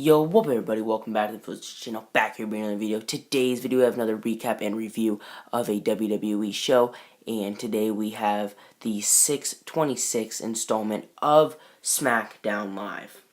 Yo, what up everybody, welcome back to the Village channel, back here bringing another video. Today's video we have another recap and review of a WWE show, and today we have the 626 installment of Smackdown Live.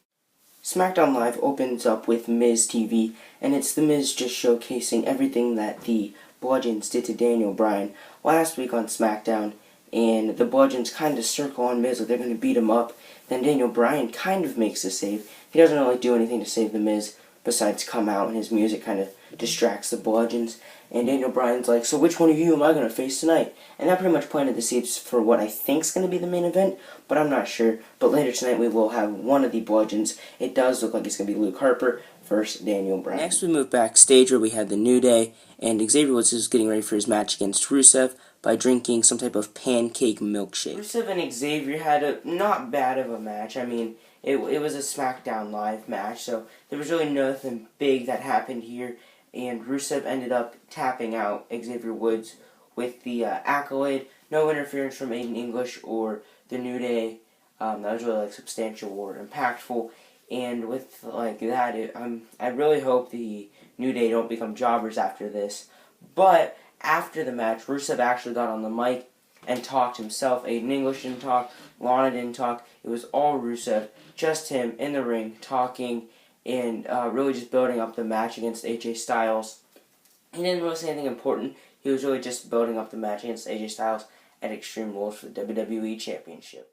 Smackdown Live opens up with Miz TV, and it's the Miz just showcasing everything that the Bludgeons did to Daniel Bryan last week on Smackdown, and the Bludgeons kind of circle on Miz like they're going to beat him up. Then Daniel Bryan kind of makes a save. He doesn't really do anything to save the Miz besides come out, and his music kind of distracts the Bludgeons. And Daniel Bryan's like, so which one of you am I going to face tonight? And that pretty much planted the seeds for what I think's going to be the main event, but I'm not sure. But later tonight we will have one of the Bludgeons. It does look like it's going to be Luke Harper versus Daniel Bryan. Next we move backstage where we had the New Day, and Xavier was just getting ready for his match against Rusev by drinking some type of pancake milkshake. Rusev and Xavier had a not bad of a match. I mean, it was a SmackDown Live match, so there was really nothing big that happened here. And Rusev ended up tapping out Xavier Woods with the accolade. No interference from Aiden English or the New Day. That was really substantial or impactful. And with that, I really hope the New Day don't become jobbers after this. But after the match, Rusev actually got on the mic and talked himself. Aiden English didn't talk. Lana didn't talk. It was all Rusev, just him in the ring talking and really just building up the match against AJ Styles. He didn't really say anything important. He was really just building up the match against AJ Styles at Extreme Rules for the WWE Championship.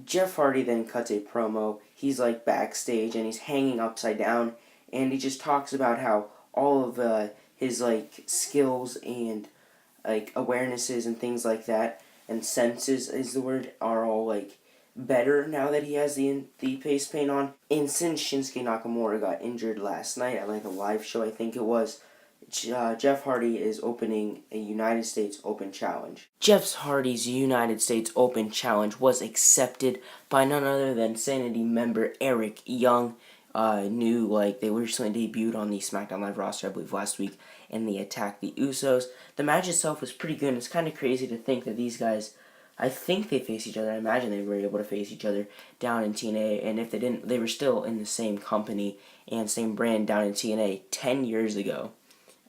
Jeff Hardy then cuts a promo. He's backstage and he's hanging upside down, and he just talks about how all of his skills and awarenesses and things like that, and senses is the word, are all better now that he has the face paint on. And since Shinsuke Nakamura got injured last night at a live show, I think it was, Jeff Hardy is opening a United States Open Challenge. Jeff Hardy's United States Open Challenge was accepted by none other than Sanity member Eric Young. They recently debuted on the SmackDown Live roster, I believe, last week, and they attacked the Usos. The match itself was pretty good. It's kind of crazy to think that these guys, I think they face each other. I imagine they were able to face each other down in TNA, and if they didn't, they were still in the same company and same brand down in TNA 10 years ago.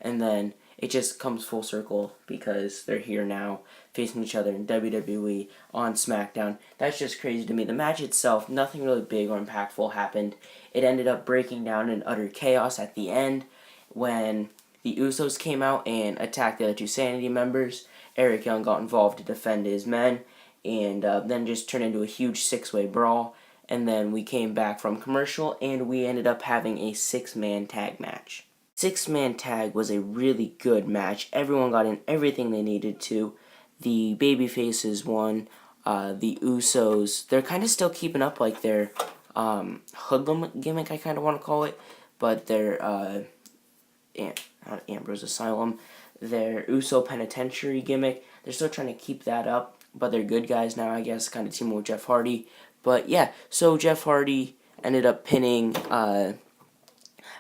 And then it just comes full circle because they're here now facing each other in WWE on SmackDown. That's just crazy to me. The match itself, nothing really big or impactful happened. It ended up breaking down in utter chaos at the end when the Usos came out and attacked the other two Sanity members. Eric Young got involved to defend his men, and then just turned into a huge six-way brawl. And then we came back from commercial, and we ended up having a six-man tag match. Six-man tag was a really good match. Everyone got in everything they needed to. The babyfaces won. The Usos, they're kind of still keeping up their hoodlum gimmick, I kind of want to call it, but their Ambrose Asylum, their Uso Penitentiary gimmick, they're still trying to keep that up, but they're good guys now, I guess, kind of teaming with Jeff Hardy. But yeah, so Jeff Hardy ended up pinning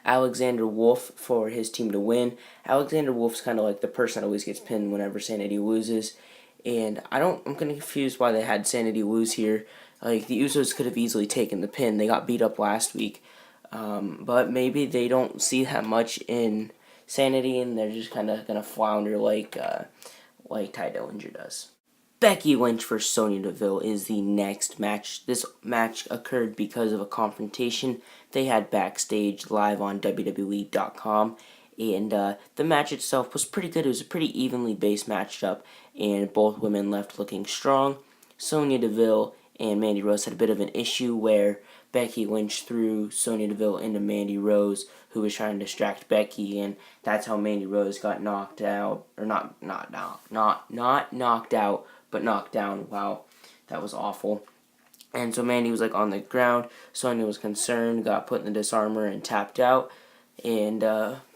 Alexander Wolf for his team to win. Alexander Wolf's kind of the person that always gets pinned whenever Sanity loses, and I'm kind of confused why they had Sanity lose here. The Usos could have easily taken the pin. They got beat up last week, but maybe they don't see that much in Sanity, and they're just kind of gonna flounder like Ty Dillinger does. Becky Lynch versus Sonya Deville is the next match. This match occurred because of a confrontation they had backstage live on WWE.com. And the match itself was pretty good. It was a pretty evenly based matchup, and both women left looking strong. Sonya Deville and Mandy Rose had a bit of an issue where Becky Lynch threw Sonya Deville into Mandy Rose, who was trying to distract Becky, and that's how Mandy Rose got knocked out, or not knocked out, but knocked down. Wow, that was awful. And so Mandy was on the ground. Sonya was concerned, got put in the disarmor and tapped out, and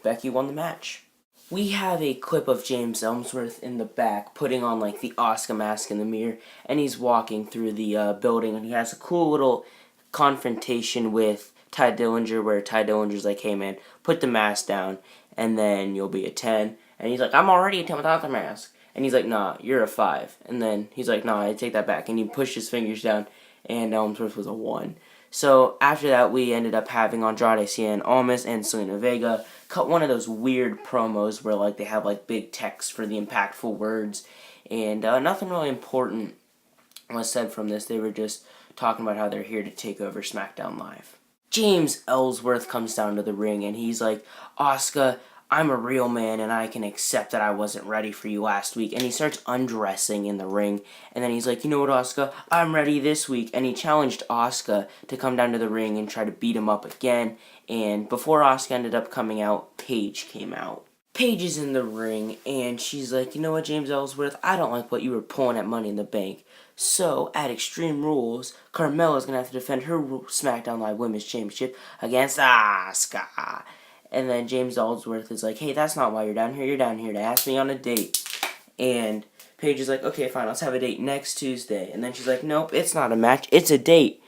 Becky won the match. We have a clip of James Ellsworth in the back putting on the Oscar mask in the mirror, and he's walking through the building, and he has a cool little confrontation with Ty Dillinger where Ty Dillinger's hey man, put the mask down and then you'll be a 10. And he's I'm already a 10 without the mask. And he's nah, you're a 5. And then he's nah, I take that back. And he pushed his fingers down, and Ellsworth was a 1. So after that, we ended up having Andrade Cien Almas and Selena Vega cut one of those weird promos where like they have like big text for the impactful words, and nothing really important was said from this. They were just talking about how they're here to take over SmackDown Live. James Ellsworth comes down to the ring and he's like, Asuka, I'm a real man and I can accept that I wasn't ready for you last week. And he starts undressing in the ring. And then he's like, you know what, Asuka? I'm ready this week. And he challenged Asuka to come down to the ring and try to beat him up again. And before Asuka ended up coming out, Paige came out. Paige is in the ring, and she's like, you know what, James Ellsworth? I don't like what you were pulling at Money in the Bank. So, at Extreme Rules, Carmella's going to have to defend her SmackDown Live Women's Championship against Asuka. And then James Ellsworth is like, hey, that's not why you're down here. You're down here to ask me on a date. And Paige is like, okay, fine, let's have a date next Tuesday. And then she's like, nope, it's not a match. It's a date.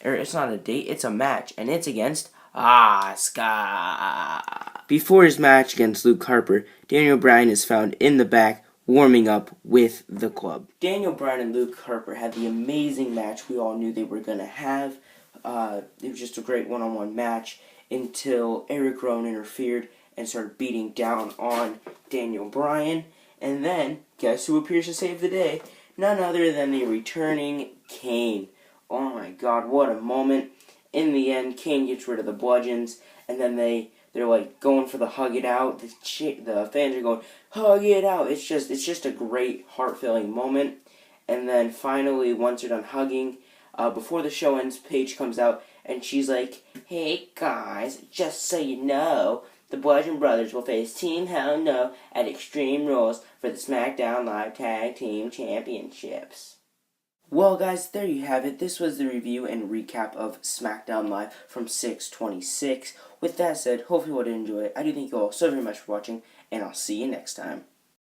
Or it's not a date, it's a match. And it's against Asuka. Before his match against Luke Harper, Daniel Bryan is found in the back warming up with the club. Daniel Bryan and Luke Harper had the amazing match we all knew they were going to have. It was just a great one-on-one match until Eric Rowan interfered and started beating down on Daniel Bryan. And then, guess who appears to save the day? None other than the returning Kane. Oh my god, what a moment. In the end, Kane gets rid of the bludgeons, and then they're like going for the hug it out. The fans are going, hug it out. It's just a great heart-filling moment. And then finally, once they're done hugging, before the show ends, Paige comes out and she's like, hey guys, just so you know, the Bludgeon Brothers will face Team Hell No at Extreme Rules for the SmackDown Live Tag Team Championships. Well, guys, there you have it. This was the review and recap of SmackDown Live from 6/26. With that said, hopefully you all did enjoy it. I do thank you all so very much for watching, and I'll see you next time.